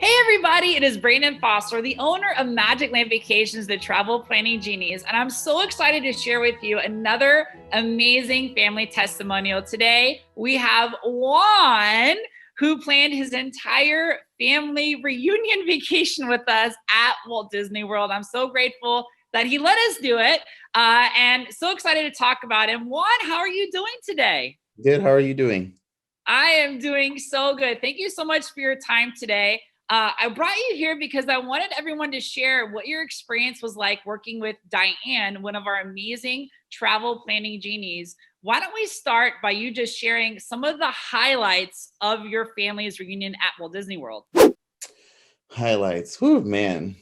Hey everybody, it is Brandon Foster, the owner of Magic Land Vacations, the travel planning genius, and I'm so excited to share with you another amazing family testimonial. Today, we have Juan, who planned his entire family reunion vacation with us at Walt Disney World. I'm so grateful that he let us do it, and so excited to talk about him. Juan, how are you doing today? Good. How are you doing? I am doing so good. Thank you so much for your time today. I brought you here because I wanted everyone to share what your experience was like working with Diane, one of our amazing travel planning genies. Why don't we start by you just sharing some of the highlights of your family's reunion at Walt Disney World? Highlights. Whew, man,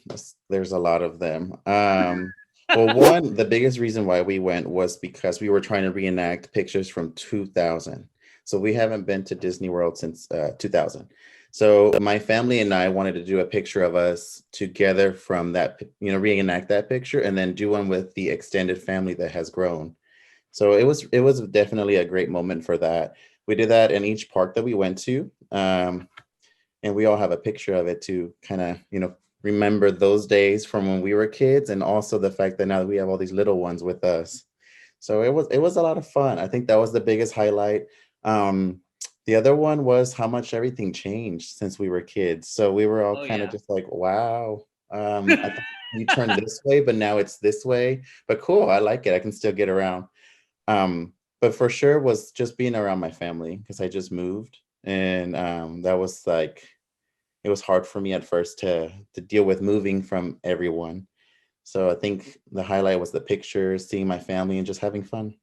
there's a lot of them. Well, the biggest reason why we went was because we were trying to reenact pictures from 2000. So we haven't been to Disney World since 2000. So my family and I wanted to do a picture of us together from that, reenact that picture and then do one with the extended family that has grown. So it was definitely a great moment for that. We did that in each park that we went to. And we all have a picture of it to kind of, remember those days from when we were kids, and also the fact that now that we have all these little ones with us. So it was a lot of fun. I think that was the biggest highlight. The other one was how much everything changed since we were kids. So we were all kind of just like, wow, I thought you turned this way, but now it's this way. But cool, I like it. I can still get around. But for sure was just being around my family because I just moved, and that was like, it was hard for me at first to deal with moving from everyone. So I think the highlight was the pictures, seeing my family, and just having fun.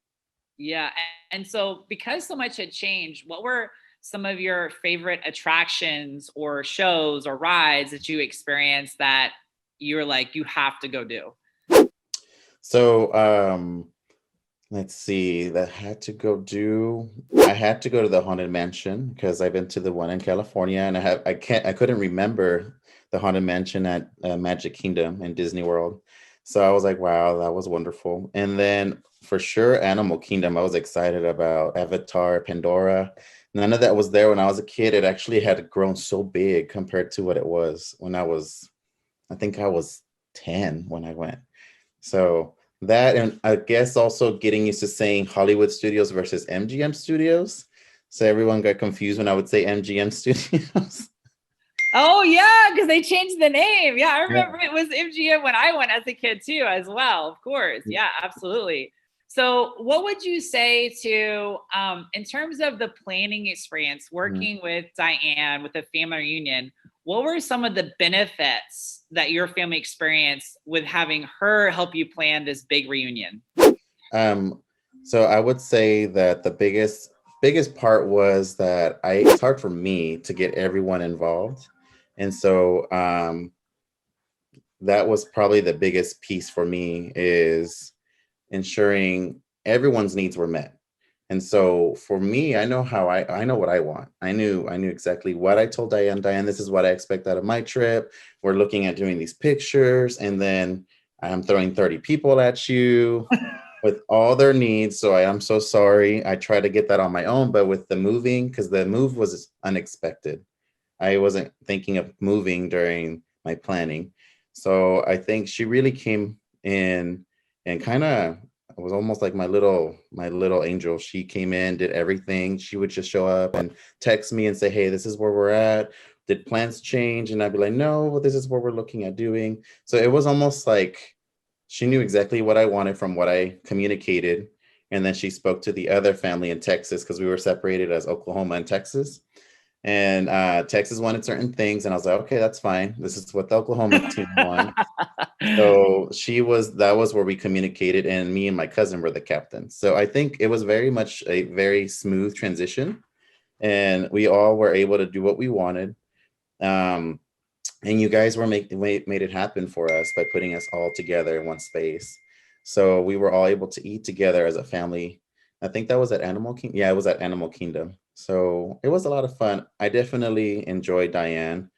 Yeah. And so, because so much had changed, what were some of your favorite attractions or shows or rides that you experienced that you were like, you have to go do? So let's see, I had to go to the Haunted Mansion because I've been to the one in California, and I couldn't remember the Haunted Mansion at Magic Kingdom in Disney World. So I was like, wow, that was wonderful. And then for sure, Animal Kingdom, I was excited about Avatar, Pandora. None of that was there when I was a kid. It actually had grown so big compared to what it was when I think I was 10 when I went. So that, and I guess also getting used to saying Hollywood Studios versus MGM Studios. So everyone got confused when I would say MGM Studios. Oh yeah, because they changed the name. Yeah, I Yeah. remember it was MGM when I went as a kid too, as well. Of course. Yeah, absolutely. So, what would you say to, in terms of the planning experience, Mhm. working with Diane with the family reunion? What were some of the benefits that your family experienced with having her help you plan this big reunion? Um, so I would say that the biggest part was that it's hard for me to get everyone involved. And so that was probably the biggest piece for me, is ensuring everyone's needs were met. And so for me, I know what I want. I knew exactly what I told Diane. Diane, this is what I expect out of my trip. We're looking at doing these pictures, and then I'm throwing 30 people at you with all their needs. So I am so sorry. I tried to get that on my own, but with the moving, because the move was unexpected. I wasn't thinking of moving during my planning. So I think she really came in and kind of was almost like my little angel. She came in, did everything. She would just show up and text me and say, "Hey, this is where we're at. Did plans change?" And I'd be like, "No, well, this is what we're looking at doing." So it was almost like she knew exactly what I wanted from what I communicated. And then she spoke to the other family in Texas because we were separated as Oklahoma and Texas. And Texas wanted certain things, and I was like, okay, that's fine. This is what the Oklahoma team wants. So that was where we communicated, and me and my cousin were the captains. So I think it was very much a very smooth transition, and we all were able to do what we wanted. Um, and you guys made it happen for us by putting us all together in one space. So we were all able to eat together as a family. I think that was at Animal Kingdom. Yeah, it was at Animal Kingdom. So it was a lot of fun. I definitely enjoyed Diane.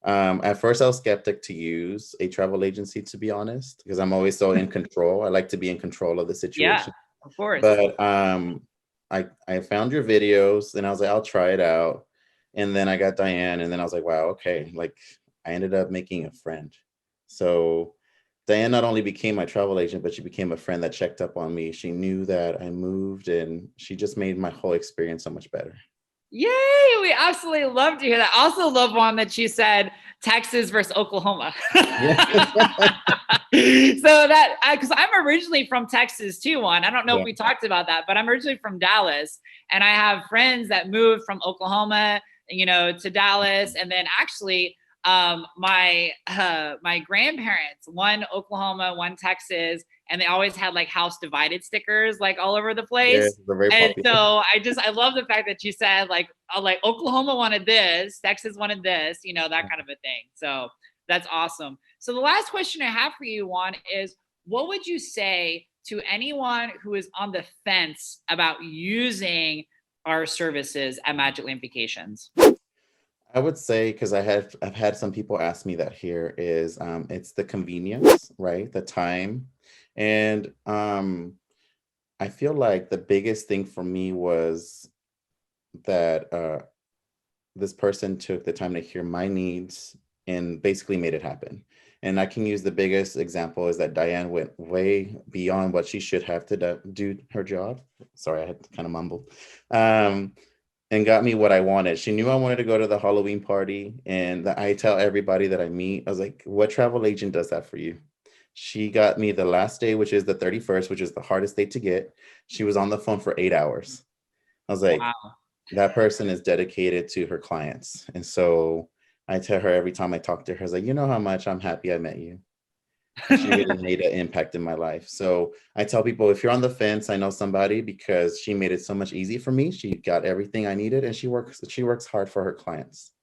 At first, I was skeptic to use a travel agency, to be honest, because I'm always so in control. I like to be in control of the Yeah, situation. of course. But I found your videos, and I was like, I'll try it out. And then I got Diane, and then I was like, wow, okay, like I ended up making a friend. So Diane not only became my travel agent, but she became a friend that checked up on me. She knew that I moved, and she just made my whole experience so much better. Yay! We absolutely love to hear that. I also love one that you said Texas versus Oklahoma. Yeah. So that, because I'm originally from Texas too, Juan. I don't know if Yeah. we talked about that, but I'm originally from Dallas, and I have friends that moved from Oklahoma, to Dallas, and then actually, my grandparents, one Oklahoma, one Texas, and they always had like house divided stickers like all over the place. Yeah, they're very And popular. so I love the fact that you said like Oklahoma wanted this, Texas wanted this, that kind of a thing. So that's awesome. So the last question I have for you, Juan, is what would you say to anyone who is on the fence about using our services at Magic Land Vacations? I would say, because I've had some people ask me that here, is it's the convenience, right? The time. And I feel like the biggest thing for me was that this person took the time to hear my needs and basically made it happen. And I can use the biggest example is that Diane went way beyond what she should have to do her job. Sorry, I had to kind of mumble. And got me what I wanted. She knew I wanted to go to the Halloween party. And I tell everybody that I meet, I was like, what travel agent does that for you? She got me the last day, which is the 31st, which is the hardest day to get. She was on the phone for 8 hours. I was like, Wow. that person is dedicated to her clients. And so I tell her every time I talk to her, I was like, you know how much I'm happy I met you. She really made an impact in my life. So I tell people, if you're on the fence, I know somebody, because she made it so much easier for me. She got everything I needed, and she works hard for her clients.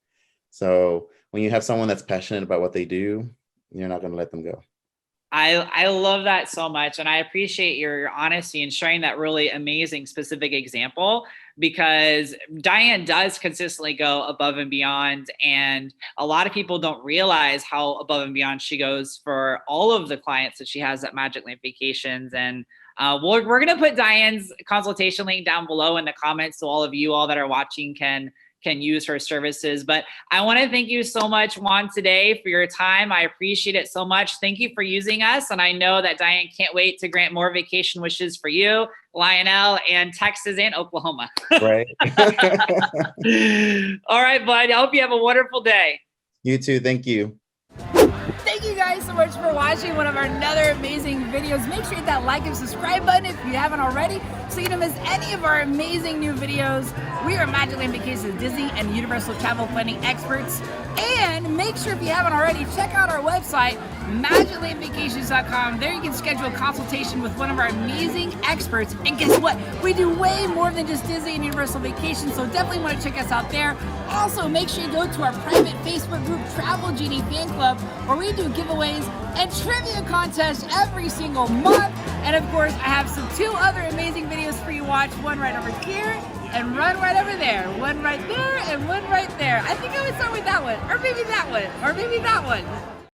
So when you have someone that's passionate about what they do, you're not going to let them go. I love that so much. And I appreciate your honesty and sharing that really amazing specific example, because Diane does consistently go above and beyond. And a lot of people don't realize how above and beyond she goes for all of the clients that she has at Magic Land Vacations. And we're going to put Diane's consultation link down below in the comments, so all of you all that are watching can use her services. But I want to thank you so much, Juan, today for your time. I appreciate it so much. Thank you for using us. And I know that Diane can't wait to grant more vacation wishes for you, Lionel, and Texas and Oklahoma. Right. All right, bud. I hope you have a wonderful day. You too. Thank you. Thank you guys so much for watching one of our another amazing videos. Make sure you hit that like and subscribe button if you haven't already, so you don't miss any of our amazing new videos. We are Magic Land Vacations Disney and Universal Travel Planning experts. And make sure, if you haven't already, check out our website, magiclandvacations.com. There you can schedule a consultation with one of our amazing experts. And guess what? We do way more than just Disney and Universal Vacations, so definitely want to check us out there. Also, make sure you go to our private Facebook group, Travel Genie Fan Club, where we do giveaways and trivia contests every single month. And of course, I have two other amazing videos for you to watch. One right over here and one right over there. One right there and one right there. I think I would start with that one, or maybe that one, or maybe that one.